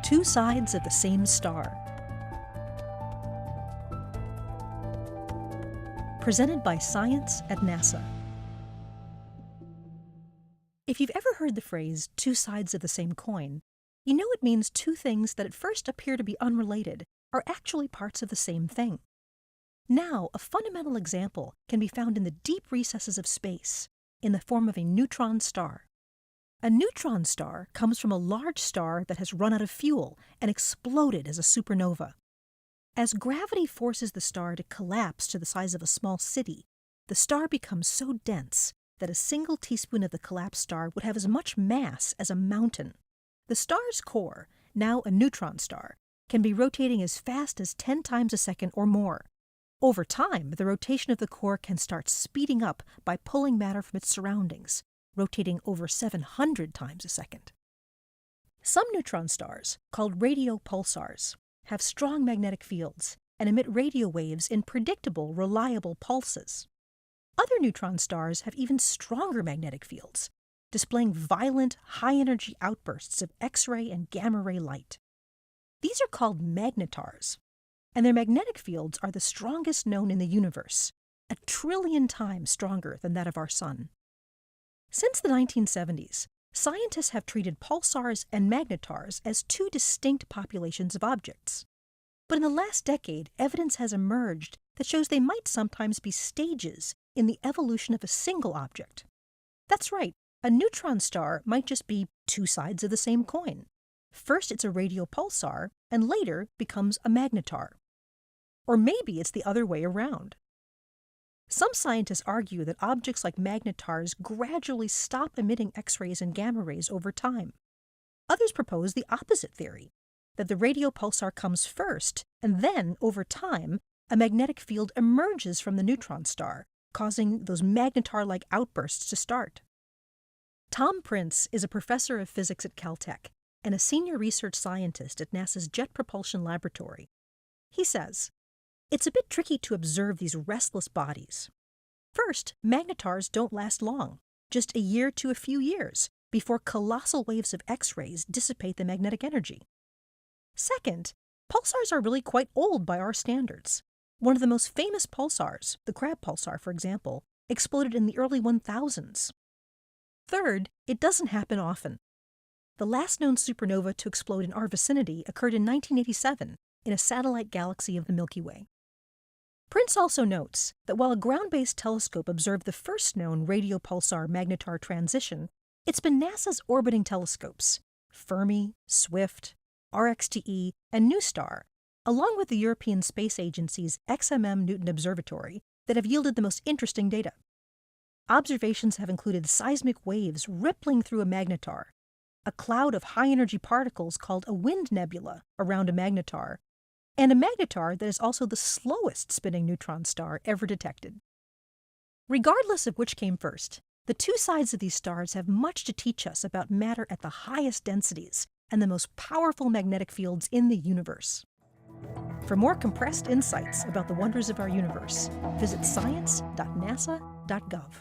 Two sides of the same star. Presented by Science at NASA. If you've ever heard the phrase, two sides of the same coin, you know it means two things that at first appear to be unrelated are actually parts of the same thing. Now, a fundamental example can be found in the deep recesses of space, in the form of a neutron star. A neutron star comes from a large star that has run out of fuel and exploded as a supernova. As gravity forces the star to collapse to the size of a small city, the star becomes so dense that a single teaspoon of the collapsed star would have as much mass as a mountain. The star's core, now a neutron star, can be rotating as fast as 10 times a second or more. Over time, the rotation of the core can start speeding up by pulling matter from its surroundings, rotating over 700 times a second. Some neutron stars, called radio pulsars, have strong magnetic fields and emit radio waves in predictable, reliable pulses. Other neutron stars have even stronger magnetic fields, displaying violent, high-energy outbursts of X-ray and gamma-ray light. These are called magnetars, and their magnetic fields are the strongest known in the universe, 1 trillion times stronger than that of our Sun. Since the 1970s, scientists have treated pulsars and magnetars as two distinct populations of objects. But in the last decade, evidence has emerged that shows they might sometimes be stages in the evolution of a single object. That's right, a neutron star might just be two sides of the same coin. First it's a radio pulsar, and later becomes a magnetar. Or maybe it's the other way around. Some scientists argue that objects like magnetars gradually stop emitting X-rays and gamma rays over time. Others propose the opposite theory, that the radio pulsar comes first, and then, over time, a magnetic field emerges from the neutron star, causing those magnetar-like outbursts to start. Tom Prince is a professor of physics at Caltech and a senior research scientist at NASA's Jet Propulsion Laboratory. He says, "It's a bit tricky to observe these restless bodies. First, magnetars don't last long, just a year to a few years, before colossal waves of X-rays dissipate the magnetic energy. Second, pulsars are really quite old by our standards. One of the most famous pulsars, the Crab pulsar for example, exploded in the early 1000s. Third, it doesn't happen often. The last known supernova to explode in our vicinity occurred in 1987 in a satellite galaxy of the Milky Way." Prince also notes that while a ground-based telescope observed the first known radio pulsar magnetar transition, it's been NASA's orbiting telescopes, Fermi, Swift, RxTE, and NuSTAR, along with the European Space Agency's XMM Newton Observatory, that have yielded the most interesting data. Observations have included seismic waves rippling through a magnetar, a cloud of high-energy particles called a wind nebula around a magnetar, and a magnetar that is also the slowest spinning neutron star ever detected. Regardless of which came first, the two sides of these stars have much to teach us about matter at the highest densities and the most powerful magnetic fields in the universe. For more compressed insights about the wonders of our universe, visit science.nasa.gov.